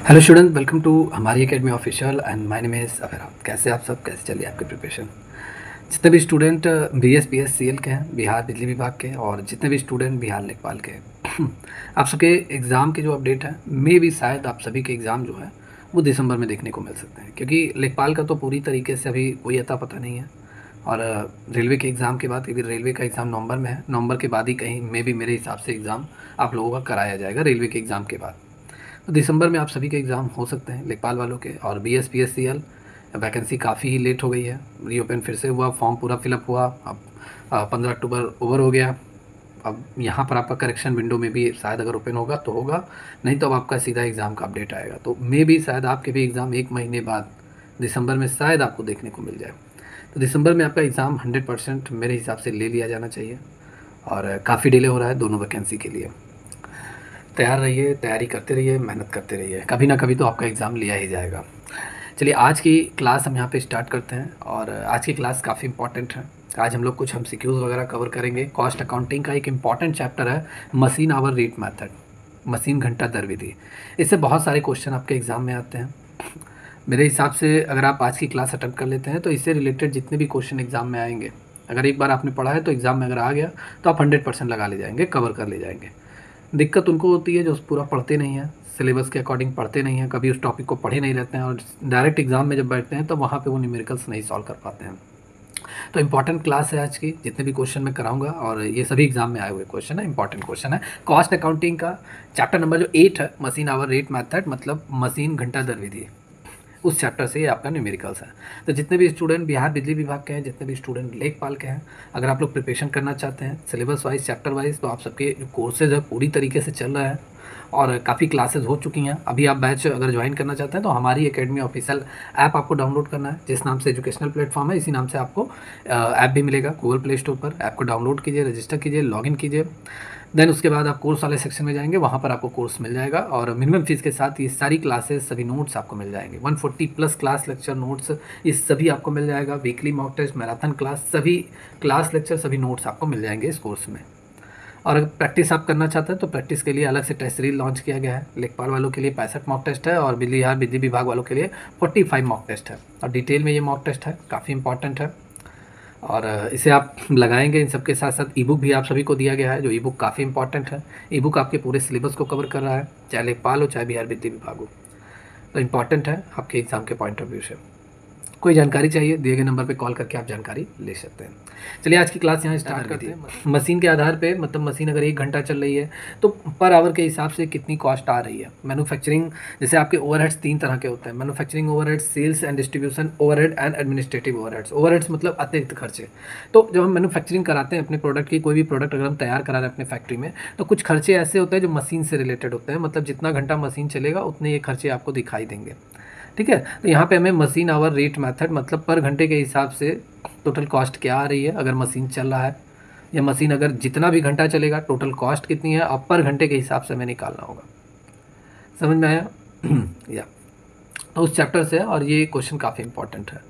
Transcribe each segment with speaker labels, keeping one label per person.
Speaker 1: Hello student, welcome to हमारी academy official and my name is Abhiram. कैसे आप सब, कैसे चलिए आपकी प्रिपरेशन। जितने भी स्टूडेंट BS के हैं, बिहार बिजली विभाग के, और जितने भी स्टूडेंट बिहार लेखपाल के हैं, आप सबके एग्ज़ाम के जो अपडेट है मे भी शायद आप सभी के एग्ज़ाम जो है वो दिसंबर में देखने को मिल सकते हैं, क्योंकि लेखपाल का तो पूरी तरीके से अभी कोई अता पता नहीं है। और रेलवे के एग्ज़ाम के बाद, क्योंकि रेलवे का एग्ज़ाम नवंबर में है, नवंबर के बाद ही कहीं मे भी मेरे हिसाब से एग्ज़ाम आप लोगों का कराया जाएगा रेलवे के एग्ज़ाम के बाद। तो दिसंबर में आप सभी के एग्ज़ाम हो सकते हैं लेखपाल वालों के। और BSPSCL वैकेंसी काफ़ी ही लेट हो गई है, रीओपन फिर से हुआ, फॉर्म पूरा फिलअप हुआ। अब 15 अक्टूबर ओवर हो गया। अब यहाँ पर आपका करेक्शन विंडो में भी शायद अगर ओपन होगा तो होगा, नहीं तो अब आपका सीधा एग्ज़ाम का अपडेट आएगा। तो मे भी शायद आपके भी एग्ज़ाम 1 महीने बाद दिसंबर में शायद आपको देखने को मिल जाए। तो दिसंबर में आपका एग्ज़ाम 100% मेरे हिसाब से ले लिया जाना चाहिए। और काफ़ी डिले हो रहा है दोनों वैकेंसी के लिए। तैयार रहिए, तैयारी करते रहिए, मेहनत करते रहिए, कभी ना कभी तो आपका एग्ज़ाम लिया ही जाएगा। चलिए आज की क्लास हम यहाँ पे स्टार्ट करते हैं। और आज की क्लास काफ़ी इंपॉर्टेंट है। आज हम लोग कुछ MCQs वगैरह कवर करेंगे। कॉस्ट अकाउंटिंग का एक इम्पॉर्टेंट चैप्टर है machine hour rate method, machine घंटा दर विधि। इससे बहुत सारे क्वेश्चन आपके एग्ज़ाम में आते हैं। मेरे हिसाब से अगर आप आज की क्लास अटेंड कर लेते हैं तो इससे रिलेटेड जितने भी क्वेश्चन एग्ज़ाम में आएंगे, अगर एक बार आपने पढ़ा है तो एग्ज़ाम में अगर आ गया तो आप 100% लगा ले जाएंगे, कवर कर ले जाएंगे। दिक्कत उनको होती है जो पूरा पढ़ते नहीं हैं, सिलेबस के अकॉर्डिंग पढ़ते नहीं हैं, कभी उस टॉपिक को पढ़े नहीं रहते हैं, और डायरेक्ट एग्जाम में जब बैठते हैं तो वहाँ पे वो न्यूमेरिकल्स नहीं सॉल्व कर पाते हैं। तो इंपॉर्टेंट क्लास है आज की, जितने भी क्वेश्चन मैं कराऊंगा, और ये सभी एग्जाम में आए हुए क्वेश्चन है, इंपॉर्टेंट क्वेश्चन है। कॉस्ट अकाउंटिंग का चैप्टर नंबर जो 8 है, मशीन आवर रेट मैथड, मतलब मशीन घंटा दर विधि, उस चैप्टर से ये आपका न्यूमेरिकल्स है। तो जितने भी स्टूडेंट बिहार बिजली विभाग के हैं, जितने भी स्टूडेंट लेखपाल के हैं, अगर आप लोग प्रिपरेशन करना चाहते हैं सिलेबस वाइज, चैप्टर वाइज, तो आप सबके जो कोर्सेज है पूरी तरीके से चल रहा है और काफ़ी क्लासेस हो चुकी हैं। अभी आप बैच अगर ज्वाइन करना चाहते हैं तो हमारी एकेडमी ऑफिशियल ऐप आपको डाउनलोड करना है, जिस नाम से एजुकेशनल प्लेटफॉर्म है, इसी नाम से आपको ऐप भी मिलेगा गूगल प्ले स्टोर पर। ऐप को डाउनलोड कीजिए, रजिस्टर कीजिए, लॉगिन कीजिए। देन उसके बाद आप कोर्स वाले सेक्शन में जाएंगे, वहाँ पर आपको कोर्स मिल जाएगा, और मिनिमम फीस के साथ ये सारी क्लासेस, सभी नोट्स आपको मिल जाएंगे। 140+ क्लास लेक्चर नोट्स, ये सभी आपको मिल जाएगा। Weekly mock test, marathon class, सभी क्लास लेक्चर, सभी नोट्स आपको मिल जाएंगे इस कोर्स में। और अगर प्रैक्टिस आप करना चाहते हैं तो प्रैक्टिस के लिए अलग से टेस्ट सीरीज लॉन्च किया गया है। लेखपाल वालों के लिए 65 मॉक टेस्ट है, और बिजली विभाग वालों के लिए 45 मॉक टेस्ट है। और डिटेल में ये मॉक टेस्ट है, काफ़ी इंपॉर्टेंट है। और इसे आप लगाएंगे, इन सबके साथ साथ ई बुक भी आप सभी को दिया गया है, जो ई बुक काफ़ी इंपॉर्टेंट है। ई बुक आपके पूरे सिलेबस को कवर कर रहा है, चाहे लेखपाल हो चाहे बिहार विद्या विभाग हो। तो इंपॉर्टेंट है आपके एग्ज़ाम के पॉइंट ऑफ व्यू से। कोई जानकारी चाहिए, दिए गए नंबर पे कॉल करके आप जानकारी ले सकते हैं। चलिए आज की क्लास यहाँ स्टार्ट करते हैं। मशीन के आधार पे, मतलब मशीन अगर 1 घंटा चल रही है तो पर आवर के हिसाब से कितनी कॉस्ट आ रही है। मैन्युफैक्चरिंग, जैसे आपके ओवरहेड्स 3 तरह के होते हैं, manufacturing overheads, sales and distribution overhead and administrative overheads. Overheads मतलब अतिरिक्त खर्चे। तो जब हम मैन्युफैक्चरिंग कराते हैं अपने प्रोडक्ट की, कोई भी प्रोडक्ट अगर हम तैयार करा रहे हैं अपने फैक्ट्री में, तो कुछ खर्चे ऐसे होते हैं जो मशीन से रिलेटेड होते हैं, मतलब जितना घंटा मशीन चलेगा उतने ये खर्चे आपको दिखाई देंगे। ठीक है, तो यहाँ पे हमें मशीन आवर रेट मेथड, मतलब पर घंटे के हिसाब से टोटल कॉस्ट क्या आ रही है अगर मशीन चल रहा है, या मशीन अगर जितना भी घंटा चलेगा टोटल कॉस्ट कितनी है, और पर घंटे के हिसाब से हमें निकालना होगा। समझ में आया? या तो उस चैप्टर से है, और ये क्वेश्चन काफ़ी इंपॉर्टेंट है।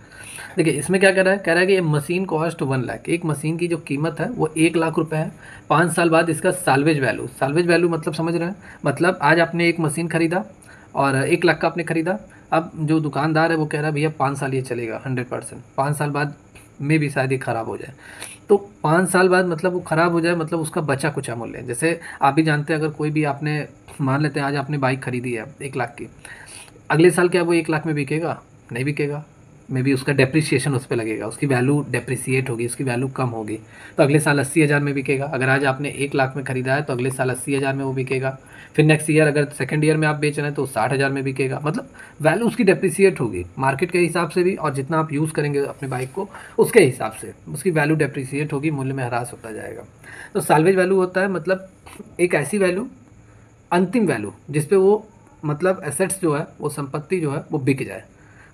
Speaker 1: देखिए इसमें क्या कह रहा है कि ये मशीन कॉस्ट 1 लाख, एक मशीन की जो कीमत है वो 1 लाख रुपए है। 5 साल बाद इसका साल्वेज वैल्यू, साल्वेज वैल्यू मतलब समझ रहे हैं, मतलब आज आपने एक मशीन खरीदा और 1 लाख का आपने खरीदा। अब जो दुकानदार है वो कह रहा है भैया 5 साल ये चलेगा 100%, 5 साल बाद में भी शायद ये ख़राब हो जाए। तो 5 साल बाद मतलब वो ख़राब हो जाए, मतलब उसका बचा कुछ मूल्य है। जैसे आप भी जानते हैं, अगर कोई भी आपने, मान लेते हैं आज आपने बाइक खरीदी है 1 लाख की, अगले साल क्या वो 1 लाख में बिकेगा? नहीं बिकेगा। मे बी उसका डेप्रिसिएशन उस पर लगेगा, उसकी वैल्यू डेप्रिसिएट होगी, उसकी वैल्यू कम होगी, तो अगले साल 80,000 में बिकेगा। अगर आज आपने 1 लाख में ख़रीदा है तो अगले साल 80,000 में वो बिकेगा। फिर नेक्स्ट ईयर अगर सेकंड ईयर में आप बेच रहे हैं तो 60,000 में बिकेगा। मतलब वैल्यू उसकी डेप्रिसिएट होगी मार्केट के हिसाब से भी, और जितना आप यूज़ करेंगे अपने बाइक को उसके हिसाब से उसकी वैल्यू डेप्रिसिएट होगी, मूल्य में ह्रास होता जाएगा। तो साल्वेज वैल्यू होता है मतलब एक ऐसी वैल्यू, अंतिम वैल्यू जिसपे वो, मतलब एसेट्स जो है, वो संपत्ति जो है वो बिक जाए।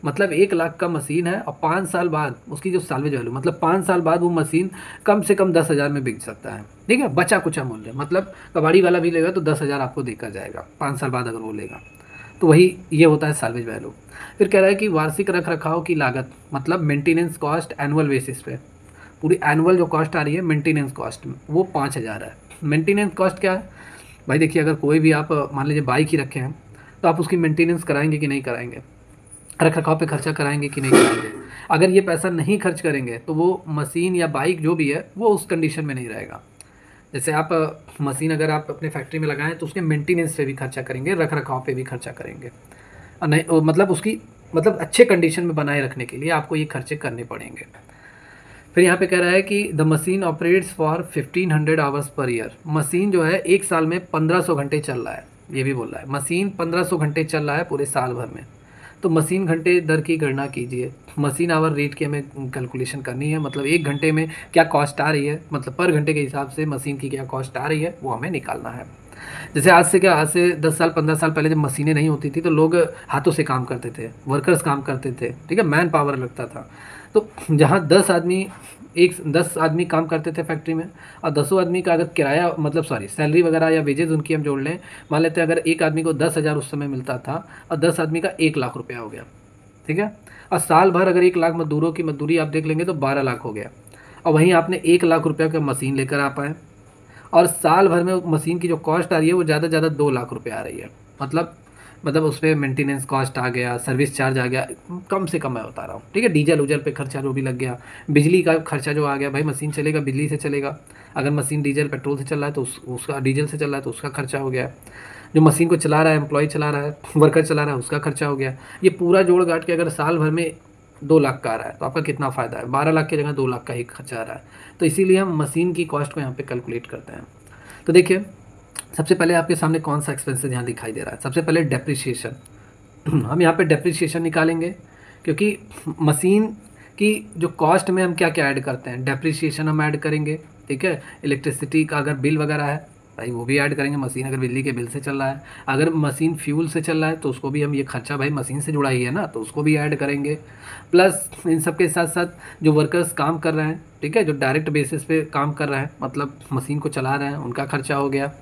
Speaker 1: मतलब 1 लाख का मशीन है और 5 साल बाद उसकी जो साल्वेज वैल्यू, मतलब 5 साल बाद वो मशीन कम से कम 10,000 में बिक सकता है। ठीक है, बचा कुचा मूल्य, मतलब कबाड़ी वाला भी लेगा तो 10,000 आपको देकर जाएगा 5 साल बाद अगर वो लेगा। तो वही ये होता है साल्वेज वैल्यू। फिर कह रहा है कि वार्षिक रख रखाव की लागत, मतलब मेंटेनेंस कॉस्ट एनुअल बेसिस पे, पूरी एनुअल जो कॉस्ट आ रही है मेंटेनेंस कॉस्ट, वो 5,000 है। मेंटेनेंस कॉस्ट क्या है भाई? देखिए अगर कोई भी आप मान लीजिए बाइक ही रखे हैं तो आप उसकी मेंटेनेंस कराएंगे कि नहीं कराएंगे, रख रखाव पे खर्चा कराएंगे कि नहीं कराएंगे। अगर ये पैसा नहीं खर्च करेंगे तो वो मशीन या बाइक जो भी है वो उस कंडीशन में नहीं रहेगा। जैसे आप मशीन अगर आप अपने फैक्ट्री में लगाएं तो उसके मेंटेनेंस पे भी खर्चा करेंगे, रख रखाव पे भी खर्चा करेंगे, और नहीं मतलब उसकी मतलब अच्छे कंडीशन में बनाए रखने के लिए आपको ये खर्चे करने पड़ेंगे। फिर यहाँ पे कह रहा है कि the machine operates for 1500 hours per year. Machine जो है एक साल में 1500 घंटे चल रहा है, ये भी बोल रहा है मशीन 1500 घंटे चल रहा है पूरे साल भर में। तो मशीन घंटे दर की गणना कीजिए। मशीन आवर रेट की हमें कैलकुलेशन करनी है, मतलब एक घंटे में क्या कॉस्ट आ रही है, मतलब पर घंटे के हिसाब से मशीन की क्या कॉस्ट आ रही है वो हमें निकालना है। जैसे आज से 10 साल 15 साल पहले जब मशीनें नहीं होती थी तो लोग हाथों से काम करते थे, वर्कर्स काम करते थे, ठीक है, मैन पावर लगता था। तो जहाँ 10 आदमी काम करते थे फैक्ट्री में, और 10 आदमी का अगर किराया मतलब सैलरी वगैरह या वेजेस उनकी हम जोड़ लें, मान लेते हैं अगर एक आदमी को 10,000 उस समय मिलता था और 10 आदमी का 1 लाख रुपया हो गया, ठीक है। और साल भर अगर 1 लाख मजदूरों की मजदूरी आप देख लेंगे तो 12 लाख हो गया। और वहीं आपने 1 लाख रुपया का मशीन लेकर आ पाए, और साल भर में मशीन की जो कॉस्ट आ रही है वो ज़्यादा से ज़्यादा 2 लाख रुपये आ रही है। मतलब उस पर मेंटेनेंस कॉस्ट आ गया, सर्विस चार्ज आ गया, कम से कम मैं बता रहा हूँ, ठीक है। डीजल उजल पे खर्चा जो भी लग गया, बिजली का खर्चा जो आ गया, भाई मशीन चलेगा बिजली से चलेगा। अगर मशीन डीजल पेट्रोल से चल रहा है तो उसका डीजल से चल रहा है तो उसका खर्चा हो गया। जो मशीन को चला रहा है, एम्प्लॉय चला रहा है, वर्कर चला रहा है, उसका खर्चा हो गया। ये पूरा जोड़ घाट के अगर साल भर में 2 लाख का आ रहा है तो आपका कितना फ़ायदा है, 12 लाख की जगह 2 लाख का ही खर्चा आ रहा है। तो इसीलिए हम मशीन की कॉस्ट को यहाँ पे कैलकुलेट करते हैं। तो देखिए सबसे पहले आपके सामने कौन सा एक्सपेंसेस यहाँ दिखाई दे रहा है। सबसे पहले डेप्रिसिएशन हम यहाँ पे डेप्रिसिएशन निकालेंगे, क्योंकि मशीन की जो कॉस्ट में हम क्या क्या ऐड करते हैं, डेप्रिसिएशन हम ऐड करेंगे, ठीक है। इलेक्ट्रिसिटी का अगर बिल वगैरह है भाई वो भी ऐड करेंगे, मशीन अगर बिजली के बिल से चल रहा है। अगर मशीन फ्यूल से चल रहा है तो उसको भी हम, ये खर्चा भाई मशीन से जुड़ा ही है ना, तो उसको भी ऐड करेंगे। प्लस इन सब के साथ साथ जो वर्कर्स काम कर रहे हैं, ठीक है, जो डायरेक्ट बेसिस पे काम कर रहे हैं, मतलब मशीन को चला रहे हैं, उनका खर्चा हो गया।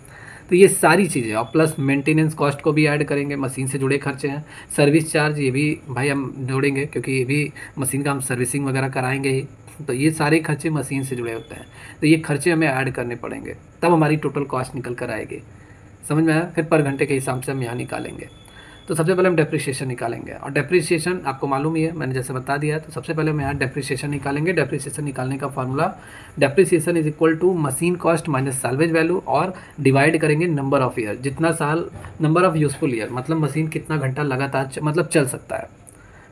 Speaker 1: तो ये सारी चीज़ें, और प्लस मेंटेनेंस कॉस्ट को भी ऐड करेंगे, मशीन से जुड़े खर्चे हैं। सर्विस चार्ज ये भी भाई हम जोड़ेंगे, क्योंकि ये भी मशीन का हम सर्विसिंग वगैरह कराएंगे ही। तो ये सारे खर्चे मशीन से जुड़े होते हैं, तो ये खर्चे हमें ऐड करने पड़ेंगे, तब हमारी टोटल कॉस्ट निकल कर आएगी। समझ में आया। फिर पर घंटे के हिसाब से हम यहाँ निकालेंगे। तो सबसे पहले हम डेप्रिसिएशन निकालेंगे, और डेप्रिसिएशन आपको मालूम ही है, मैंने जैसे बता दिया है। तो सबसे पहले हम यहाँ डेप्रिसिएशन निकालेंगे। डेप्रिसिएशन निकालने का formula, depreciation is equal to machine cost minus salvage value, और डिवाइड करेंगे नंबर ऑफ ईयर, जितना साल, नंबर ऑफ यूज़फुल ईयर, मतलब मशीन कितना घंटा लगातार मतलब चल सकता है,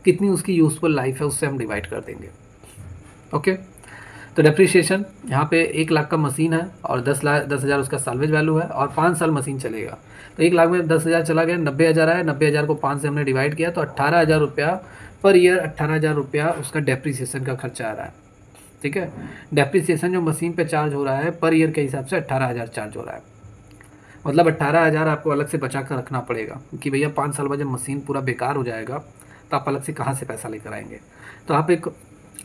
Speaker 1: कितनी उसकी यूज़फुल लाइफ है, उससे हम डिवाइड कर देंगे। ओके। तो डेप्रिसिएशन यहाँ पे 1 लाख का मशीन है और 10,000 उसका साल्वेज वैल्यू है, और 5 साल मशीन चलेगा। तो 1 लाख में 10,000 चला गया, 90,000 आया, 90,000 को 5 से हमने डिवाइड किया तो 18,000 रुपया पर ईयर, 18,000 रुपया उसका डेप्रिसिएशन का खर्चा आ रहा है, ठीक है। डेप्रिसिएशन जो मशीन पे चार्ज हो रहा है पर ईयर के हिसाब से 18,000 चार्ज हो रहा है। मतलब 18,000 आपको अलग से बचा कर रखना पड़ेगा कि भैया 5 साल बाद जब मशीन पूरा बेकार हो जाएगा तो आप अलग से कहाँ से पैसा लेकर आएंगे। तो आप एक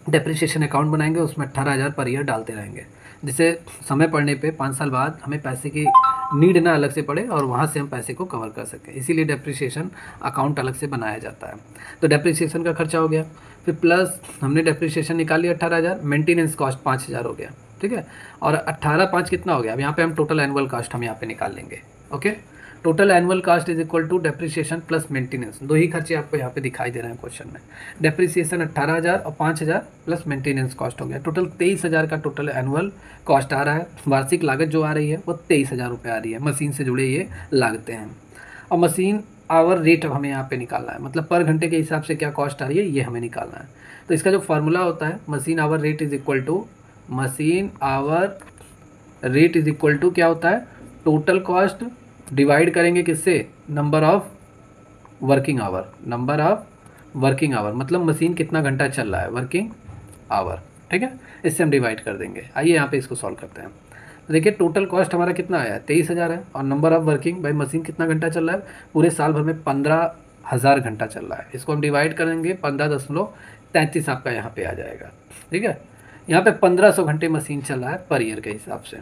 Speaker 1: डेप्रिसिएशन अकाउंट बनाएंगे, उसमें 18,000 पर ईयर डालते रहेंगे, जिससे समय पड़ने पे 5 साल बाद हमें पैसे की नीड ना अलग से पड़े और वहाँ से हम पैसे को कवर कर सकें। इसीलिए डेप्रिसिएशन अकाउंट अलग से बनाया जाता है। तो डेप्रिसिएशन का खर्चा हो गया। फिर प्लस हमने डेप्रिसिएशन निकाल लिया 18,000, मेंटेनेंस कॉस्ट 5,000 हो गया, ठीक है। और 18 5 कितना हो गया, अब यहाँ पे हम टोटल एनुअल कॉस्ट हम यहाँ पे निकाल लेंगे। Okay. Total annual cost is equal to depreciation plus maintenance. दो ही खर्चे आपको यहाँ पे दिखाई दे रहे हैं क्वेश्चन में। डेप्रिसिएशन 18,000 और 5,000 प्लस मेंटेनेंस कॉस्ट हो गया, टोटल 23,000 का टोटल एनुअल कॉस्ट आ रहा है। वार्षिक लागत जो आ रही है वो 23,000 रुपये आ रही है, मशीन से जुड़े ये लागतें हैं। और मशीन आवर रेट हमें यहाँ पे निकालना है, मतलब पर घंटे के हिसाब से क्या कॉस्ट आ रही है ये हमें निकालना है। तो इसका जो फार्मूला होता है, machine hour rate is equal to, machine hour rate is equal to क्या होता है, टोटल कॉस्ट डिवाइड करेंगे किससे, number of working hour, number of working hour, मतलब मशीन कितना घंटा चल रहा है, वर्किंग आवर, ठीक है। इससे हम डिवाइड कर देंगे। आइए यहाँ पे इसको सॉल्व करते हैं। तो देखिए टोटल कॉस्ट हमारा कितना आया, 23,000 है, और नंबर ऑफ वर्किंग, भाई मशीन कितना घंटा चल रहा है, पूरे साल भर में 15,000 घंटा चल रहा है। इसको हम डिवाइड करेंगे 15.33 आपका यहाँ पे आ जाएगा, ठीक है। यहाँ पे 1500 घंटे मशीन चल रहा है पर ईयर के हिसाब से,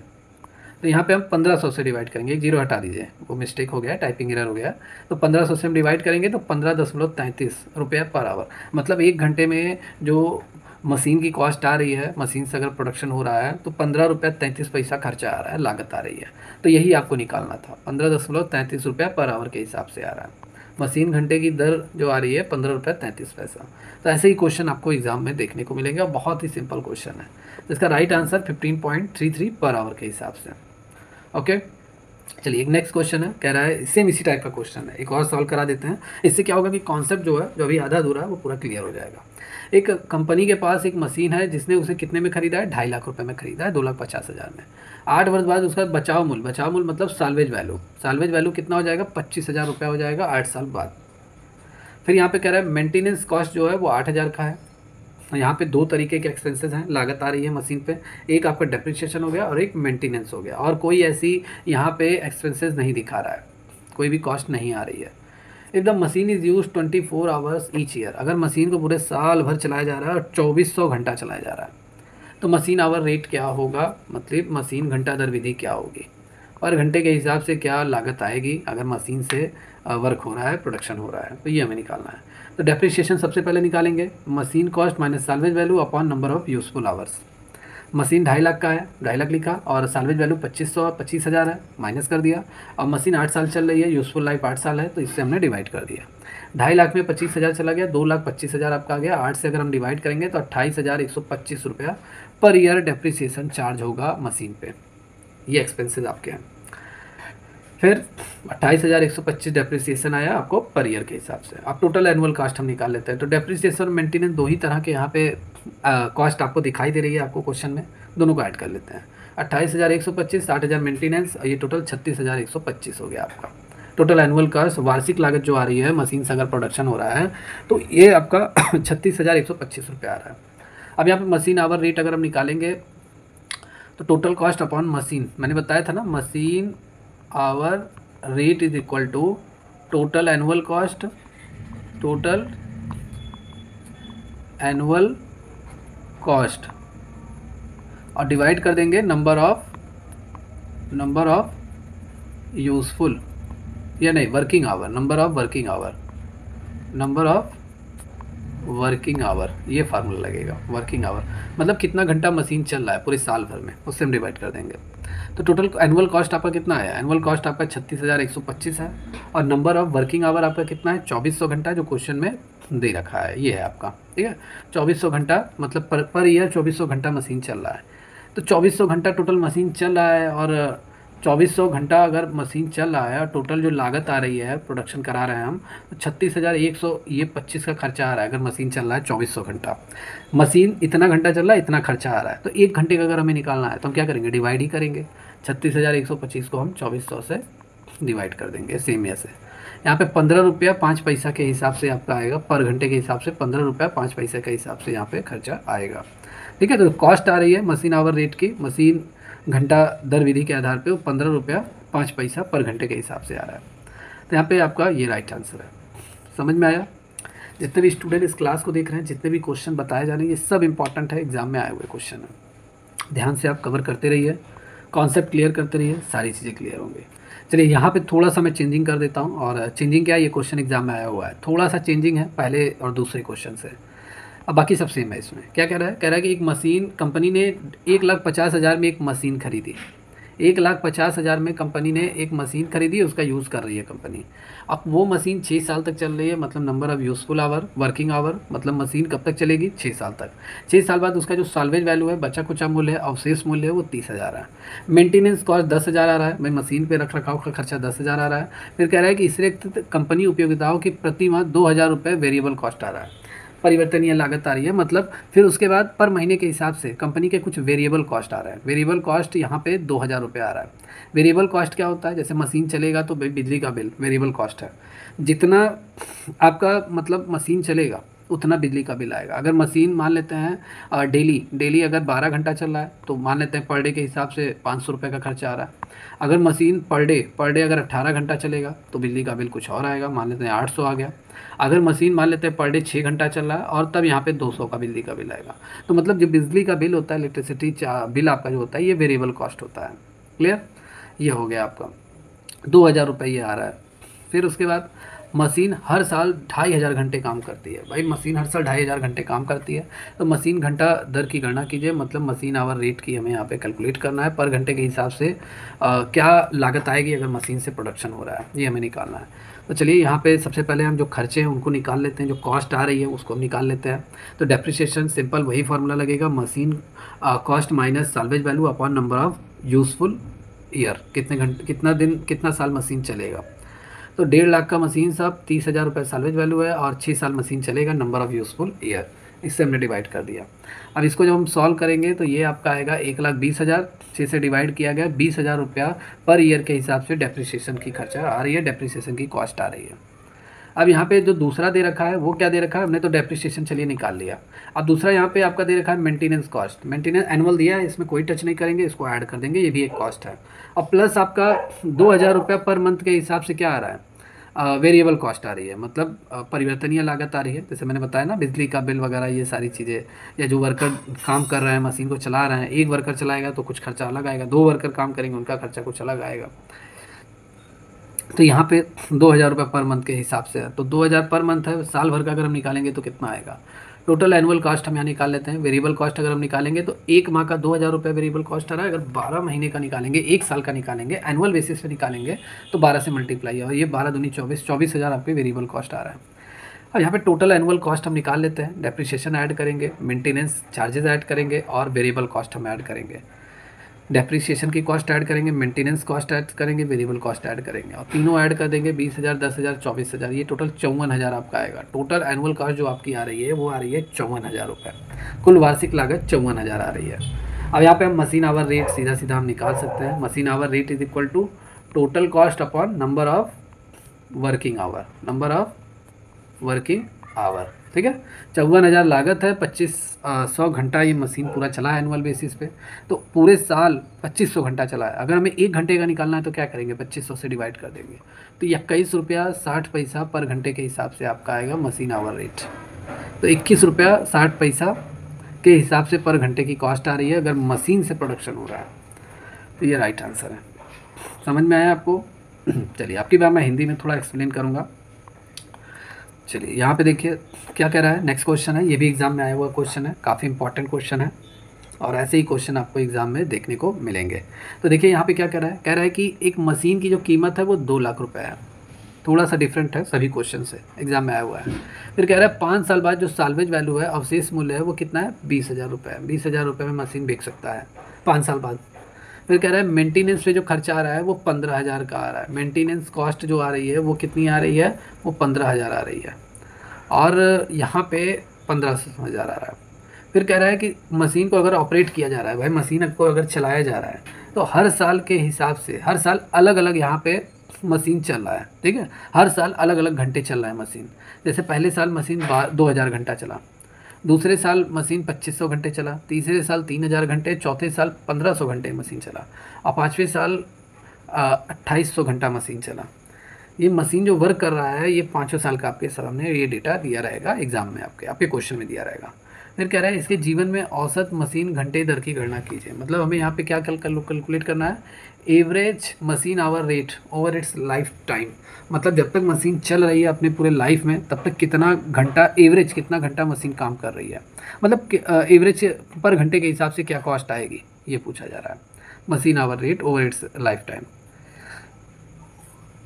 Speaker 1: तो यहाँ पे हम 1500 से डिवाइड करेंगे, एक जीरो हटा दीजिए, वो मिस्टेक हो गया, टाइपिंग एरर हो गया। तो 1500 से हम डिवाइड करेंगे तो 15.33 रुपया पर आवर, मतलब 1 घंटे में जो मशीन की कॉस्ट आ रही है, मशीन से अगर प्रोडक्शन हो रहा है तो 15.33 खर्चा आ रहा है, लागत आ रही है। तो यही आपको निकालना था, 15.33 रुपया पर आवर के हिसाब से आ रहा है। मशीन घंटे की दर जो आ रही है 15 रुपये 33 पैसा। तो ऐसे ही क्वेश्चन आपको एग्जाम में देखने को मिलेंगे और बहुत ही सिंपल क्वेश्चन है। इसका राइट आंसर 15.33 पर आवर के हिसाब से। ओके, चलिए एक नेक्स्ट क्वेश्चन है, कह रहा है सेम इसी टाइप का क्वेश्चन है, एक और सॉल्व करा देते हैं। इससे क्या होगा कि कॉन्सेप्ट जो है, जो अभी आधा अधूरा है, वो पूरा क्लियर हो जाएगा। एक कंपनी के पास एक मशीन है जिसने उसे कितने में खरीदा है, 2.5 लाख रुपए में खरीदा है, 2,50,000 में। 8 वर्ष बाद उसका बचाव मूल्य, बचाव मूल्य मतलब साल्वेज वैल्यू, साल्वेज वैल्यू कितना हो जाएगा, 25,000 रुपये हो जाएगा 8 साल बाद। फिर यहाँ पे कह रहा है मेंटेनेंस कॉस्ट जो है वो 8,000 का है। यहाँ पे दो तरीके के एक्सपेंसेस हैं, लागत आ रही है मशीन पे, एक आपका डेप्रिसिएशन हो गया और एक मेंटेनेंस हो गया, और कोई ऐसी यहाँ पे एक्सपेंसेस नहीं दिखा रहा है, कोई भी कॉस्ट नहीं आ रही है। If the machine is use 24 hours each year, अगर मशीन को पूरे साल भर चलाया जा रहा है और 2400 घंटा चलाया जा रहा है, तो मशीन आवर रेट क्या होगा, मतलब मशीन घंटा दर विधि क्या होगी, पर घंटे के हिसाब से क्या लागत आएगी अगर मशीन से वर्क हो रहा है, प्रोडक्शन हो रहा है, तो ये हमें निकालना है। तो डेप्रिसिएशन सबसे पहले निकालेंगे, machine cost minus salvage value upon number of useful hours. Machine 2.5 lakh का है, 2.5 लाख लिखा, और साल्वेज वैल्यू 25,000 है, माइनस कर दिया। और मशीन 8 साल चल रही है, यूजफुल लाइफ 8 साल है, तो इससे हमने डिवाइड कर दिया। 2.5 लाख में 25,000 चला गया, 2,25,000 आपका आ गया। 8 से अगर हम डिवाइड करेंगे तो 28,125 रुपया पर ईयर डेप्रिसिएशन चार्ज होगा मशीन पे। ये एक्सपेंसेस आपके हैं। फिर 28,125 डेप्रिसिएशन आया आपको पर ईयर के हिसाब से। अब टोटल एनुअल कॉस्ट हम निकाल लेते हैं। तो डेप्रिसिएशन और मेंटेनेंस दो ही तरह के यहाँ पे कॉस्ट आपको दिखाई दे रही है आपको क्वेश्चन में, दोनों को ऐड कर लेते हैं। 28,125, 60,000 मेंटेनेंस, ये टोटल 36,125 हो गया आपका। टोटल एनुअल कॉस्ट, वार्षिक लागत जो आ रही है मशीन से अगर प्रोडक्शन हो रहा है, तो ये आपका 36,125 रुपये आ रहा है। अब यहाँ पे मशीन आवर रेट अगर हम निकालेंगे तो टोटल कॉस्ट अपॉन मशीन, मैंने बताया था ना, machine hour rate is equal to total annual cost, total annual cost, और डिवाइड कर देंगे नंबर ऑफ यूजफुल, या नहीं working hour, number of working hour, ये फार्मूला लगेगा। वर्किंग आवर मतलब कितना घंटा मशीन चल रहा है पूरे साल भर में, उससे हम डिवाइड कर देंगे। तो टोटल एनुअल कॉस्ट आपका कितना आया, एनुअल कॉस्ट आपका 36,125 है, और नंबर ऑफ वर्किंग आवर आपका कितना है, 2400 घंटा, जो क्वेश्चन में दे रखा है, ये है आपका, ठीक है। 2400 घंटा मतलब पर ईयर 2400 घंटा मशीन चल रहा है। तो 2400 घंटा टोटल मशीन चल रहा है, और 2400 घंटा अगर मशीन चल रहा है और टोटल जो लागत आ रही है प्रोडक्शन करा रहे हैं हम, तो 36,125 का खर्चा आ रहा है अगर मशीन चल रहा है 2400 घंटा। मशीन इतना घंटा चल रहा है, इतना खर्चा आ रहा है, तो एक घंटे का अगर हमें निकालना है तो हम क्या करेंगे, डिवाइड ही करेंगे। 36,125 को हम 2400 से डिवाइड कर देंगे, सेम ऐसे। यहाँ पे 15 रुपया 5 पैसा के हिसाब से आपका आएगा, पर घंटे के हिसाब से 15 रुपया 5 पैसे के हिसाब से यहाँ पे खर्चा आएगा, ठीक है। तो कॉस्ट आ रही है मशीन आवर रेट की, मशीन घंटा दर विधि के आधार पे वो 15 रुपया 5 पैसा पर घंटे के हिसाब से आ रहा है। तो यहाँ पे आपका ये राइट आंसर है। समझ में आया? जितने भी स्टूडेंट इस क्लास को देख रहे हैं, जितने भी क्वेश्चन बताए जा रहे हैं, ये सब इंपॉर्टेंट है, एग्जाम में आए हुए क्वेश्चन है। ध्यान से आप कवर करते रहिए, कॉन्सेप्ट क्लियर करते रहिए, सारी चीज़ें क्लियर होंगी। चलिए यहाँ पे थोड़ा सा मैं चेंजिंग कर देता हूँ, और चेंजिंग क्या है, ये क्वेश्चन एग्जाम में आया हुआ है, थोड़ा सा चेंजिंग है पहले और दूसरे क्वेश्चन से। अब बाकी सब सेम है। इसमें क्या कह रहा है, कह रहा है कि एक मशीन, कंपनी ने 1,50,000 में एक मशीन खरीदी, 1,50,000 में कंपनी ने एक मशीन खरीदी, उसका यूज़ कर रही है कंपनी। अब वो मशीन 6 साल तक चल रही है, मतलब number of useful hour, working hour, मतलब मशीन कब तक चलेगी, 6 साल तक। 6 साल बाद उसका जो साल्वेज वैल्यू है, बचा कुचा मूल्य है, अवशेष मूल्य है, वो 30,000 है। मेंटेनेंस कॉस्ट 10,000 आ रहा है, भाई मशीन पे रख रखाव का खर्चा 10,000 आ रहा है। फिर कह रहा है कि इससे कंपनी उपयोगिताओं की प्रति माह 2,000 रुपये वेरिएबल कॉस्ट आ रहा है, परिवर्तनीय लागत आ रही है, मतलब फिर उसके बाद पर महीने के हिसाब से कंपनी के कुछ वेरिएबल कॉस्ट आ रहा है। वेरिएबल कॉस्ट यहाँ पे 2,000 रुपये आ रहा है। वेरिएबल कॉस्ट क्या होता है, जैसे मशीन चलेगा तो बिजली का बिल वेरिएबल कॉस्ट है, जितना आपका मतलब मशीन चलेगा उतना बिजली का बिल आएगा। अगर मशीन मान लेते हैं डेली अगर 12 घंटा चल रहा है तो मान लेते हैं पर डे के हिसाब से 500 रुपये का खर्चा आ रहा है। अगर मशीन पर डे अगर 18 घंटा चलेगा तो बिजली का बिल कुछ और आएगा, मान लेते हैं 800 आ गया। अगर मशीन मान लेते हैं पर डे 6 घंटा चल रहा है और तब यहाँ पे 200 का बिजली का बिल आएगा। तो मतलब जो बिजली का बिल होता है, इलेक्ट्रिसिटी बिल आपका जो होता है, ये वेरिएबल कॉस्ट होता है। क्लियर? ये हो गया आपका 2,000 रुपये ये आ रहा है। फिर उसके बाद मशीन हर साल 2,500 घंटे काम करती है। भाई मशीन हर साल 2,500 घंटे काम करती है, तो मशीन घंटा दर की गणना कीजिए, मतलब मशीन आवर रेट की हमें यहाँ पे कैलकुलेट करना है, पर घंटे के हिसाब से क्या लागत आएगी अगर मशीन से प्रोडक्शन हो रहा है, ये हमें निकालना है। तो चलिए यहाँ पे सबसे पहले हम जो खर्चे हैं उनको निकाल लेते हैं, जो कॉस्ट आ रही है उसको हम निकाल लेते हैं। तो डेप्रिसिएशन सिंपल वही फार्मूला लगेगा, machine cost minus salvage value upon number of useful year, कितने घंटे कितना दिन कितना साल मशीन चलेगा। तो 1.5 लाख का मशीन साहब 30,000 रुपये साल्वेज वैल्यू है और 6 साल मशीन चलेगा, नंबर ऑफ़ यूज़फुल ईयर, इससे हमने डिवाइड कर दिया। अब इसको जब हम सॉल्व करेंगे तो ये आपका आएगा 1,20,000, 6 से डिवाइड किया गया 20,000 रुपया पर ईयर के हिसाब से डेप्रिसिएशन की खर्चा आ रही है, डेप्रिसिएशन की कॉस्ट आ रही है। अब यहाँ पे जो दूसरा दे रखा है वो क्या दे रखा है, हमने तो डेप्रिसिएशन चलिए निकाल लिया। अब दूसरा यहाँ पे आपका दे रखा है मेंटेनेंस कॉस्ट, मेंटेनेंस एनुअल दिया है, इसमें कोई टच नहीं करेंगे, इसको ऐड कर देंगे, ये भी एक कॉस्ट है। और प्लस आपका 2,000 रुपया पर मंथ के हिसाब से क्या आ रहा है, वेरिएबल कॉस्ट आ रही है, मतलब परिवर्तनीय लागत आ रही है। जैसे मैंने बताया ना, बिजली का बिल वगैरह ये सारी चीज़ें, या जो वर्कर काम कर रहे हैं मशीन को चला रहे हैं, एक वर्कर चलाएगा तो कुछ खर्चा अलग आएगा, 2 वर्कर काम करेंगे उनका खर्चा कुछ अलग आएगा। तो यहाँ पे 2,000 रुपये पर मंथ के हिसाब से है, तो 2,000 पर मंथ है, साल भर का अगर हम निकालेंगे तो कितना आएगा। टोटल एनुअल कॉस्ट हम यहाँ निकाल लेते हैं। वेरिएबल कॉस्ट अगर हम निकालेंगे तो 1 माह का 2,000 रुपये वेरिएबल कॉस्ट आ रहा है। अगर 12 महीने का निकालेंगे, 1 साल का निकालेंगे, एनुअल बेसिस पे निकालेंगे तो 12 से मल्टीप्लाई है, और ये 12 दूनी 24, 24,000 आपके वेरिएबल कॉस्ट आ रहा है। और यहाँ पे टोटल एनुअल कॉस्ट हम निकाल लेते हैं, डेप्रिसिएशन ऐड करेंगे, मेंटेनेंस चार्जेस ऐड करेंगे और वेरिएबल कॉस्ट हम ऐड करेंगे। डेप्रिसिएशन की कॉस्ट ऐड करेंगे, मेंटेनेंस कॉस्ट ऐड करेंगे, वेरिएबल कॉस्ट ऐड करेंगे, और तीनों ऐड कर देंगे 20,000, 10,000, 24,000, ये टोटल 54,000 आपका आएगा। टोटल एनुअल कॉस्ट जो आपकी आ रही है वो आ रही है 54,000 रुपये, कुल वार्षिक लागत 54,000 आ रही है। अब यहाँ पे हम मशीन आवर रेट सीधा सीधा हम निकाल सकते हैं। Machine hour rate is equal to total cost upon number of working hour, number of working hour, ठीक है। 54,000 लागत है, 2500 घंटा ये मशीन पूरा चला है एनुअल बेसिस पे, तो पूरे साल 2500 घंटा चला है। अगर हमें 1 घंटे का निकालना है तो क्या करेंगे, 2500 से डिवाइड कर देंगे, तो 21 रुपया 60 पैसा पर घंटे के हिसाब से आपका आएगा मशीन आवर रेट। तो 21 रुपया 60 पैसा के हिसाब से पर घंटे की कॉस्ट आ रही है अगर मशीन से प्रोडक्शन हो रहा है। तो ये राइट आंसर है। समझ में आया आपको? चलिए आपकी बात मैं हिंदी में थोड़ा एक्सप्लेन करूँगा। चलिए यहाँ पे देखिए क्या कह रहा है, नेक्स्ट क्वेश्चन है, ये भी एग्जाम में आया हुआ क्वेश्चन है, काफ़ी इंपॉर्टेंट क्वेश्चन है और ऐसे ही क्वेश्चन आपको एग्जाम में देखने को मिलेंगे। तो देखिए यहाँ पे क्या कह रहा है कि एक मशीन की जो कीमत है वो 2 लाख रुपए है, थोड़ा सा डिफरेंट है सभी क्वेश्चन से, एग्जाम में आया हुआ है। फिर कह रहा है 5 साल बाद जो साल्वेज वैल्यू है, अवशेष मूल्य है, वो कितना है, 20,000 रुपये है। 20,000 रुपये में मशीन बिक सकता है 5 साल बाद। फिर कह रहा है मेंटेनेंस पे जो खर्चा आ रहा है वो 15,000 का आ रहा है। मेंटेनेंस कॉस्ट जो आ रही है वो कितनी आ रही है, वो 15,000 आ रही है, और यहाँ पे 15,000 आ रहा है। फिर कह रहा है कि मशीन को अगर ऑपरेट किया जा रहा है, भाई मशीन को अगर चलाया जा रहा है तो हर साल के हिसाब से हर साल अलग अलग यहाँ पे मशीन चल रहा है, ठीक है, हर साल अलग अलग घंटे चल रहा है मशीन। जैसे पहले साल मशीन 2,000 घंटा चला, दूसरे साल मशीन 2,500 घंटे चला, तीसरे साल 3,000 घंटे, चौथे साल 1,500 घंटे मशीन चला, और 5वें साल 2,800 घंटा मशीन चला। ये मशीन जो वर्क कर रहा है ये 5 साल का आपके सामने ये डेटा दिया रहेगा एग्जाम में, आपके क्वेश्चन में दिया रहेगा। फिर कह रहा है इसके जीवन में औसत मशीन घंटे दर की गणना कीजिए। मतलब हमें यहाँ पे क्या कैलकुलेट करना है, average machine hour rate over it's life time. मतलब जब तक मशीन चल रही है अपने पूरे लाइफ में तब तक कितना घंटा, एवरेज कितना घंटा मशीन काम कर रही है, मतलब एवरेज पर घंटे के हिसाब से क्या कॉस्ट आएगी, ये पूछा जा रहा है, machine hour rate over it's life time.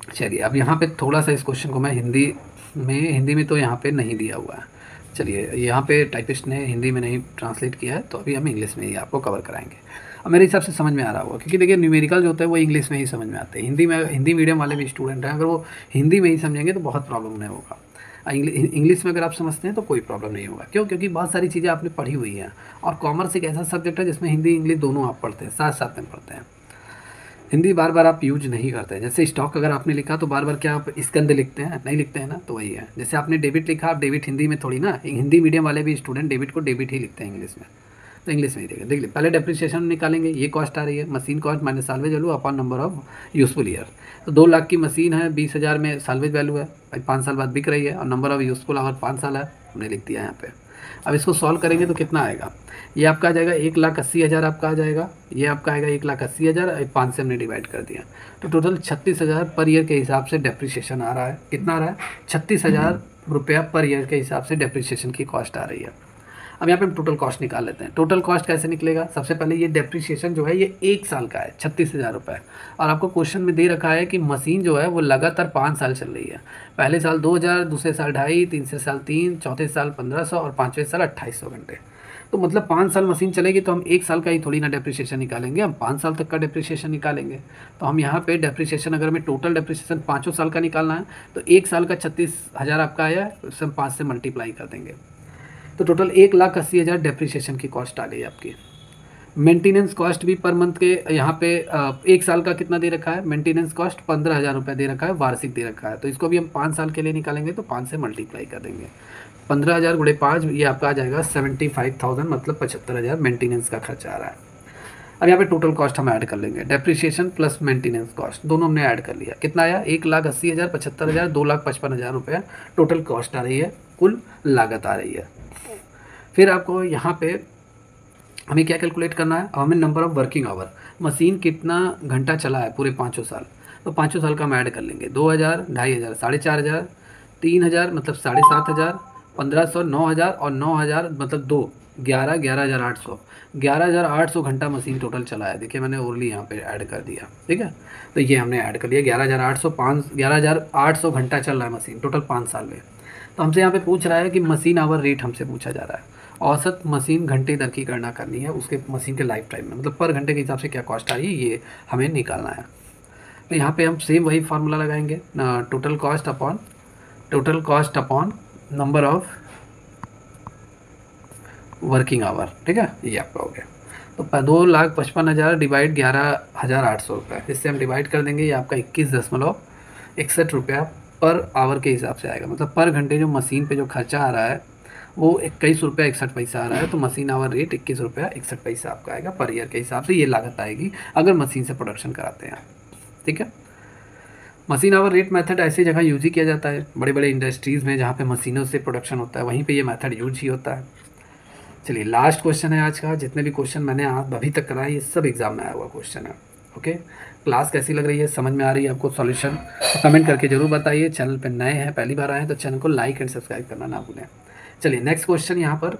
Speaker 1: चलिए अब यहाँ पे थोड़ा सा इस क्वेश्चन को मैं हिंदी में तो यहाँ पे नहीं दिया हुआ है। चलिए यहाँ पे टाइपिस्ट ने हिंदी में नहीं ट्रांसलेट किया है, तो अभी हम इंग्लिश में ही आपको कवर कराएंगे। अब मेरे हिसाब से समझ में आ रहा होगा, क्योंकि देखिए न्यूमेरिकल जो होता है वो इंग्लिश में ही समझ में आते हैं। हिंदी मीडियम वाले भी स्टूडेंट हैं, अगर वो हिंदी में ही समझेंगे तो बहुत प्रॉब्लम नहीं होगा। इंग्लिश में अगर आप समझते हैं तो कोई प्रॉब्लम नहीं होगा। क्यों? क्योंकि बहुत सारी चीज़ें आपने पढ़ी हुई हैं, और कॉमर्स एक ऐसा सब्जेक्ट है जिसमें हिंदी इंग्लिश दोनों आप पढ़ते हैं, साथ साथ में पढ़ते हैं। हिंदी बार बार आप यूज नहीं करते हैं। जैसे स्टॉक अगर आपने लिखा तो बार बार क्या आप स्कंद लिखते हैं, नहीं लिखते हैं ना, तो वही है। जैसे आपने डेबिट लिखा, आप डेबिट हिंदी में थोड़ी ना, हिंदी मीडियम वाले भी स्टूडेंट डेबिट को डेबिट ही लिखते हैं इंग्लिश में, तो इंग्लिश में ही देख लीजिए। पहले डेप्रिसिएशन निकालेंगे, ये कॉस्ट आ रही है, machine cost minus salvage value upon number of useful year. तो 2 लाख की मशीन है, 20,000 में साल्वेज वैल्यू है, भाई 5 साल बाद बिक रही है, और नंबर ऑफ यूजफुल आवर 5 साल है, हमने लिख दिया यहाँ पे। अब इसको सॉल्व करेंगे तो कितना आएगा, ये आपका आ जाएगा 1,80,000 आपका आ जाएगा, ये आपका आएगा 1,80,000, 5 से हमने डिवाइड कर दिया, तो टोटल 36,000 पर ईयर के हिसाब से डेप्रिसिएशन आ रहा है। कितना आ रहा है, 36,000 रुपया पर ईयर के हिसाब से डेप्रिसिएशन की कॉस्ट आ रही है। अब यहाँ पे हम टोटल कॉस्ट निकाल लेते हैं। टोटल कॉस्ट कैसे निकलेगा? सबसे पहले ये डेप्रिसिएशन जो है ये 1 साल का है, 36,000 रुपये। और आपको क्वेश्चन में दे रखा है कि मशीन जो है वो लगातार 5 साल चल रही है। पहले साल 2000, दूसरे साल 2.5, तीसरे साल 3, चौथे साल 1500 और पाँचवें साल 2800 घंटे। तो मतलब 5 साल मशीन चलेगी तो हम 1 साल का ही थोड़ी ना डेप्रिसिएशन निकालेंगे, हम 5 साल तक का डेप्रिसिएशन निकालेंगे। तो हम यहाँ पे डेप्रिसिएशन, अगर हमें टोटल डेप्रिसिएशन 5 साल का निकालना है तो 1 साल का 36,000 आपका आया, उससे हम 5 से मल्टीप्लाई कर देंगे। तो टोटल 1,80,000 डेप्रिसिएशन की कॉस्ट आ गई आपकी। मेंटेनेंस कॉस्ट भी पर मंथ के यहाँ पे 1 साल का कितना दे रखा है? मेंटेनेंस कॉस्ट 15,000 रुपये दे रखा है, वार्षिक दे रखा है। तो इसको भी हम 5 साल के लिए निकालेंगे तो 5 से मल्टीप्लाई कर देंगे। 15,000 गुणे 5, ये आपका आ जाएगा 75,000, मतलब 75,000 मेंटेनेंस का खर्चा आ रहा है। अब यहाँ पे टोटल कॉस्ट हम ऐड कर लेंगे, डेप्रिसिएशन प्लस मेंटेनेंस कॉस्ट दोनों हमने ऐड कर लिया। कितना आया? 1,80,000, 75,000, 2,55,000 रुपये टोटल कॉस्ट आ रही है, कुल लागत आ रही है। फिर आपको यहाँ पे हमें क्या कैलकुलेट करना है? हमें number of working hour, machine कितना घंटा चला है पूरे 5 साल, तो 5 साल का हम ऐड कर लेंगे। 2,000, 2,500, 4,500, 3,000 मतलब 7,500, 1,500, 9,000 और 9,000 मतलब 2, 11,800, 11,800 घंटा मशीन टोटल चला है। देखिए मैंने ओरली यहाँ पे ऐड कर दिया, ठीक है। तो ये हमने ऐड कर लिया 11,800 घंटा चल रहा है मशीन टोटल 5 साल में। तो हमसे यहाँ पे पूछ रहा है कि मशीन आवर रेट हमसे पूछा जा रहा है, औसत मशीन घंटे दर की गणना करनी है उसके मशीन के लाइफ टाइम में, मतलब पर घंटे के हिसाब से क्या कॉस्ट आ रही है ये हमें निकालना है। तो यहाँ पे हम सेम वही फार्मूला लगाएंगे, total cost upon number of working hour, ठीक है, ये आपका हो गया। तो 2,55,000 डिवाइड 11,800 रुपये, इससे हम डिवाइड कर देंगे, ये आपका 21.61 रुपया पर आवर के हिसाब से आएगा। मतलब पर घंटे जो मशीन पे जो खर्चा आ रहा है वो 21 रुपया 61 पैसा आ रहा है। तो मशीन आवर रेट 21 रुपया 61 पैसा आपका आएगा पर ईयर के हिसाब से, ये लागत आएगी अगर मशीन से प्रोडक्शन कराते हैं, ठीक है। मशीन आवर रेट मेथड ऐसी जगह यूज ही किया जाता है, बड़े बड़े इंडस्ट्रीज़ में जहाँ पे मशीनों से प्रोडक्शन होता है वहीं पे ये मेथड यूज ही होता है। चलिए लास्ट क्वेश्चन है आज का। जितने भी क्वेश्चन मैंने आज अभी तक कराए ये सब एग्जाम में आया हुआ क्वेश्चन है, ओके। क्लास कैसी लग रही है, समझ में आ रही है आपको? सॉल्यूशन कमेंट करके ज़रूर बताइए। चैनल पर नए हैं, पहली बार आए हैं तो चैनल को लाइक एंड सब्सक्राइब करना ना भूलें। चलिए नेक्स्ट क्वेश्चन यहाँ पर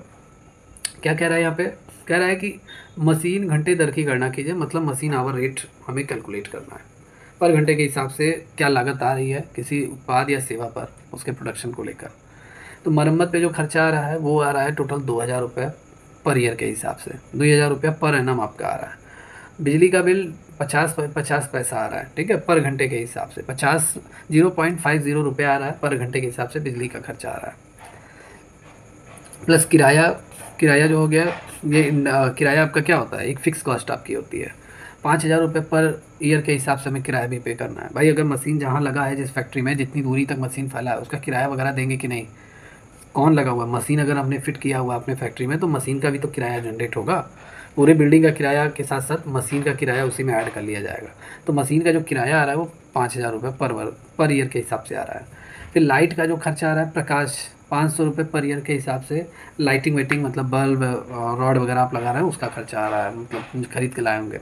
Speaker 1: क्या कह रहा है? यहाँ पे कह रहा है कि मशीन घंटे दर की गणना कीजिए, मतलब मशीन आवर रेट हमें कैलकुलेट करना है, पर घंटे के हिसाब से क्या लागत आ रही है किसी उत्पाद या सेवा पर उसके प्रोडक्शन को लेकर। तो मरम्मत पे जो खर्चा आ रहा है वो आ रहा है टोटल 2,000 रुपये पर ईयर के हिसाब से, 2,000 रुपया पर एनम आपका आ रहा है। बिजली का बिल 50 पैसा आ रहा है, ठीक है, पर घंटे के हिसाब से 0.50 रुपया आ रहा है पर घंटे के हिसाब से बिजली का खर्चा आ रहा है। प्लस किराया जो हो गया, ये किराया आपका क्या होता है? एक फ़िक्स कॉस्ट आपकी होती है, 5,000 रुपये पर ईयर के हिसाब से हमें किराया भी पे करना है। भाई अगर मशीन जहाँ लगा है जिस फैक्ट्री में, जितनी दूरी तक मशीन फैला है उसका किराया वगैरह देंगे कि नहीं? कौन लगा हुआ है? मशीन अगर हमने फिट किया हुआ अपने फैक्ट्री में तो मशीन का भी तो किराया जनरेट होगा। पूरे बिल्डिंग का किराया के साथ साथ मशीन का किराया उसी में ऐड कर लिया जाएगा। तो मशीन का जो किराया आ रहा है वो 5,000 रुपये पर ईयर के हिसाब से आ रहा है। फिर लाइट का जो खर्चा आ रहा है, प्रकाश 500 रुपये पर ईयर के हिसाब से, लाइटिंग वेटिंग मतलब बल्ब रॉड वगैरह आप लगा रहे हैं उसका खर्चा आ रहा है, मतलब खरीद के लाए होंगे।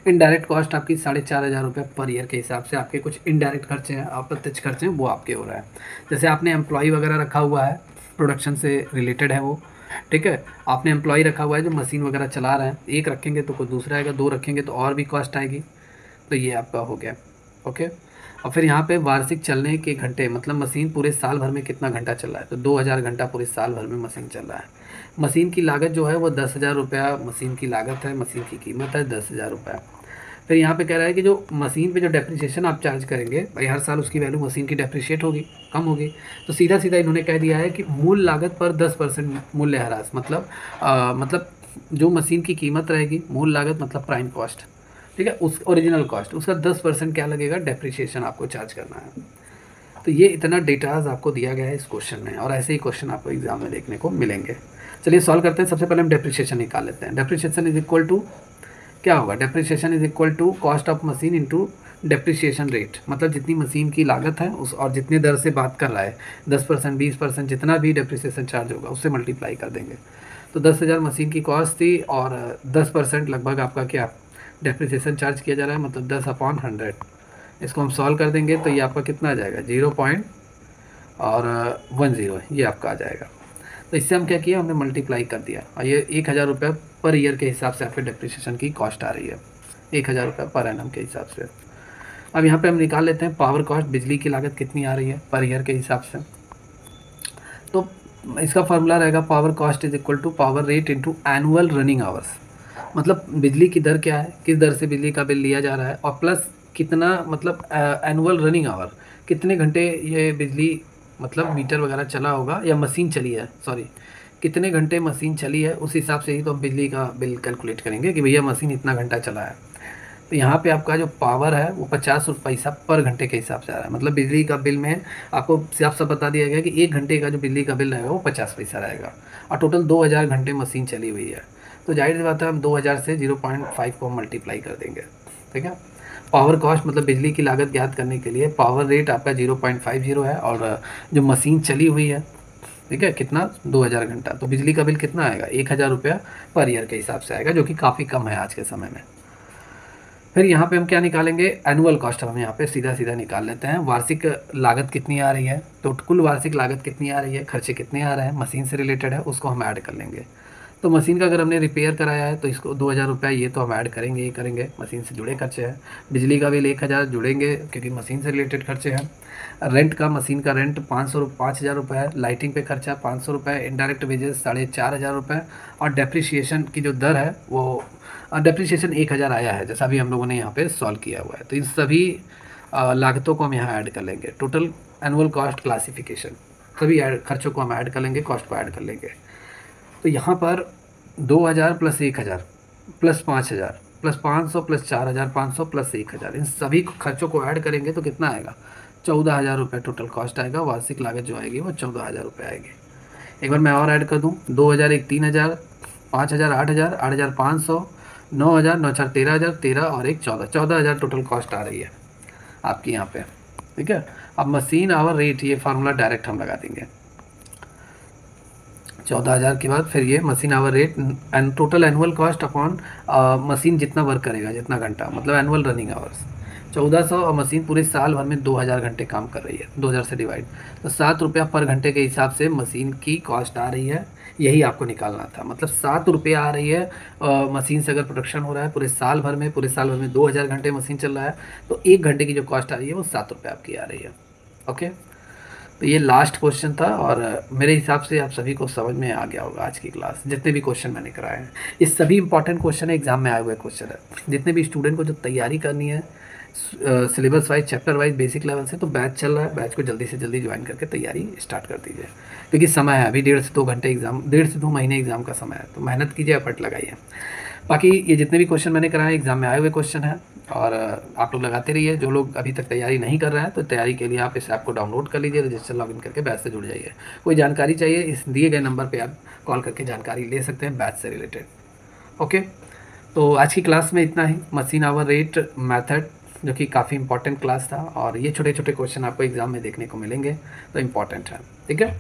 Speaker 1: इनडायरेक्ट कॉस्ट आपकी 4,500 रुपये पर ईयर के हिसाब से, आपके कुछ इनडायरेक्ट खर्चे हैं, अप्रत्यक्ष खर्चे हैं, वो आपके हो रहा है। जैसे आपने एम्प्लॉय वगैरह रखा हुआ है, प्रोडक्शन से रिलेटेड है वो, ठीक है। आपने एम्प्लॉय रखा हुआ है जो मशीन वगैरह चला रहे हैं, एक रखेंगे तो कोई दूसरा आएगा, 2 रखेंगे तो और भी कॉस्ट आएगी। तो ये आपका हो गया, ओके। और फिर यहाँ पे वार्षिक चलने के घंटे, मतलब मशीन पूरे साल भर में कितना घंटा चल रहा है, तो 2,000 घंटा पूरे साल भर में मशीन चल रहा है। मशीन की लागत जो है वो 10,000 रुपया मशीन की लागत है, मशीन की कीमत है 10,000 रुपया। फिर यहाँ पे कह रहा है कि जो मशीन पे जो डेप्रिसिएशन आप चार्ज करेंगे भाई हर साल उसकी वैल्यू मशीन की डेप्रिशिएट होगी, कम होगी। तो सीधा सीधा इन्होंने कह दिया है कि मूल लागत पर 10% मूल्यह्रास, मतलब जो मशीन की कीमत रहेगी, मूल लागत मतलब प्राइम कॉस्ट, ठीक है, उस ओरिजिनल कॉस्ट, उसका 10% क्या लगेगा? डेप्रिसिएशन आपको चार्ज करना है। तो ये इतना डेटाज आपको दिया गया है इस क्वेश्चन में, और ऐसे ही क्वेश्चन आपको एग्जाम में देखने को मिलेंगे। चलिए सॉल्व करते हैं। सबसे पहले हम डेप्रिसिएशन निकाल लेते हैं। डेप्रिसिएशन इज इक्वल टू क्या होगा? Depreciation is equal to cost of machine into depreciation rate, मतलब जितनी मशीन की लागत है उस और जितने दर से बात कर रहा है 10%, 20%, जितना भी डेप्रिसिएशन चार्ज होगा उससे मल्टीप्लाई कर देंगे। तो 10,000 मशीन की कॉस्ट थी और 10% लगभग आपका क्या डेप्रिसिएशन चार्ज किया जा रहा है, मतलब 10/100। इसको हम सॉल्व कर देंगे तो ये आपका कितना आ जाएगा? 0.10 ये आपका आ जाएगा। तो इससे हम क्या किया, हमने मल्टीप्लाई कर दिया और ये 1000 रुपये पर ईयर के हिसाब से आपके डेप्रिसिएशन की कॉस्ट आ रही है, 1000 रुपये पर एनम के हिसाब से। अब यहाँ पे हम निकाल लेते हैं पावर कॉस्ट, बिजली की लागत कितनी आ रही है पर ईयर के हिसाब से। तो इसका फार्मूला रहेगा power cost is equal to power rate into annual running hours. मतलब बिजली की दर क्या है, किस दर से बिजली का बिल लिया जा रहा है, और प्लस कितना, मतलब एनुअल रनिंग आवर, कितने घंटे ये बिजली मतलब मीटर वगैरह चला होगा या मशीन चली है, सॉरी कितने घंटे मशीन चली है, उस हिसाब से ही तो हम बिजली का बिल कैलकुलेट करेंगे कि भैया मशीन इतना घंटा चला है। तो यहाँ पे आपका जो पावर है वो 50 पैसा पर घंटे के हिसाब से आ रहा है। मतलब बिजली का बिल में आपको साफ साफ बता दिया गया कि 1 घंटे का जो बिजली का बिल रहेगा वो 50 पैसा रहेगा, और टोटल 2000 घंटे मशीन चली हुई है। तो जाहिर सी बात है, हम 2000 से 0.5 को मल्टीप्लाई कर देंगे, ठीक है। पावर कॉस्ट मतलब बिजली की लागत ज्ञात करने के लिए पावर रेट आपका 0.50 है, और जो मशीन चली हुई है, ठीक है, कितना 2000 घंटा, तो बिजली का बिल कितना आएगा 1000 रुपया पर ईयर के हिसाब से आएगा, जो कि काफ़ी कम है आज के समय में। फिर यहाँ पे हम क्या निकालेंगे, एनुअल कॉस्ट हम यहाँ पे सीधा सीधा निकाल लेते हैं। वार्षिक लागत कितनी आ रही है, तो कुल वार्षिक लागत कितनी आ रही है, खर्चे कितने आ रहे हैं, मशीन से रिलेटेड है, उसको हम ऐड कर लेंगे। तो मशीन का अगर हमने रिपेयर कराया है तो इसको 2000 रुपया ये तो हम ऐड करेंगे ही करेंगे, मशीन से जुड़े खर्चे हैं। बिजली का बिल 1000 जुड़ेंगे क्योंकि मशीन से रिलेटेड खर्चे हैं। रेंट का, मशीन का रेंट 5000 रुपये है। लाइटिंग पे खर्चा 500 रुपये, इनडायरेक्ट वेजेस 4500 रुपये, और डेप्रिसिएशन की जो दर है वो डेप्रिसिएशन 1000 आया है, जैसा भी हम लोगों ने यहाँ पे सॉल्व किया हुआ है। तो इन सभी लागतों को हम यहाँ ऐड कर लेंगे। टोटल एनुअल कॉस्ट क्लासिफिकेशन, सभी खर्चों को हम ऐड कर लेंगे, कॉस्ट को ऐड कर लेंगे। तो यहाँ पर 2000 plus 1000 plus 5000 plus 500 plus 4500 plus 1000, इन सभी खर्चों को ऐड करेंगे तो कितना आएगा, 14000 रुपये टोटल कॉस्ट आएगा। वार्षिक लागत जो आएगी वो 14000 रुपये आएगी। एक बार मैं और ऐड कर दूँ, 2000 एक 3000, 5000 8000, 8500, 9000, 9000 13000, 13 और एक 14000 टोटल कॉस्ट आ रही है आपकी यहाँ पे, ठीक है। अब मशीन आवर रेट, ये फार्मूला डायरेक्ट हम लगा देंगे। 14000 के बाद फिर ये machine hour rate and total annual cost upon machine जितना वर्क करेगा, जितना घंटा, मतलब एनुअल रनिंग आवर्स 1400, और मशीन पूरे साल भर में 2000 घंटे काम कर रही है, 2000 से डिवाइड, तो 7 रुपया पर घंटे के हिसाब से मशीन की कॉस्ट आ रही है। यही आपको निकालना था, मतलब 7 रुपया आ रही है मशीन से अगर प्रोडक्शन हो रहा है पूरे साल भर में, पूरे साल भर में 2000 घंटे मशीन चल रहा है, तो 1 घंटे की जो कॉस्ट आ रही है वो 7 रुपये आपकी आ रही है। ओके, तो ये लास्ट क्वेश्चन था, और मेरे हिसाब से आप सभी को समझ में आ गया होगा आज की क्लास, जितने भी क्वेश्चन मैंने कराए हैं। ये सभी इंपॉर्टेंट क्वेश्चन है, एग्जाम में आए हुए क्वेश्चन है। जितने भी स्टूडेंट को जो तैयारी करनी है syllabus wise, chapter wise, basic level से, तो बैच चल रहा है, बैच को जल्दी से जल्दी ज्वाइन करके तैयारी स्टार्ट कर दीजिए, क्योंकि समय है अभी 1.5 से 2 घंटे एग्जाम, 1.5 से 2 महीने एग्जाम का समय है, तो मेहनत कीजिए, एफर्ट लगाइए। बाकी ये जितने भी क्वेश्चन मैंने कराए एग्जाम में आए हुए क्वेश्चन हैं, और आप लोग लगाते रहिए। जो लोग अभी तक तैयारी नहीं कर रहे हैं तो तैयारी के लिए आप इस ऐप को डाउनलोड कर लीजिए, रजिस्टर लॉगिन करके बैच से जुड़ जाइए। कोई जानकारी चाहिए, इस दिए गए नंबर पे आप कॉल करके जानकारी ले सकते हैं बैच से रिलेटेड। ओके, तो आज की क्लास में इतना ही, मशीन आवर रेट मेथड, जो कि काफ़ी इंपॉर्टेंट क्लास था, और ये छोटे छोटे क्वेश्चन आपको एग्जाम में देखने को मिलेंगे, तो इम्पॉर्टेंट है, ठीक है।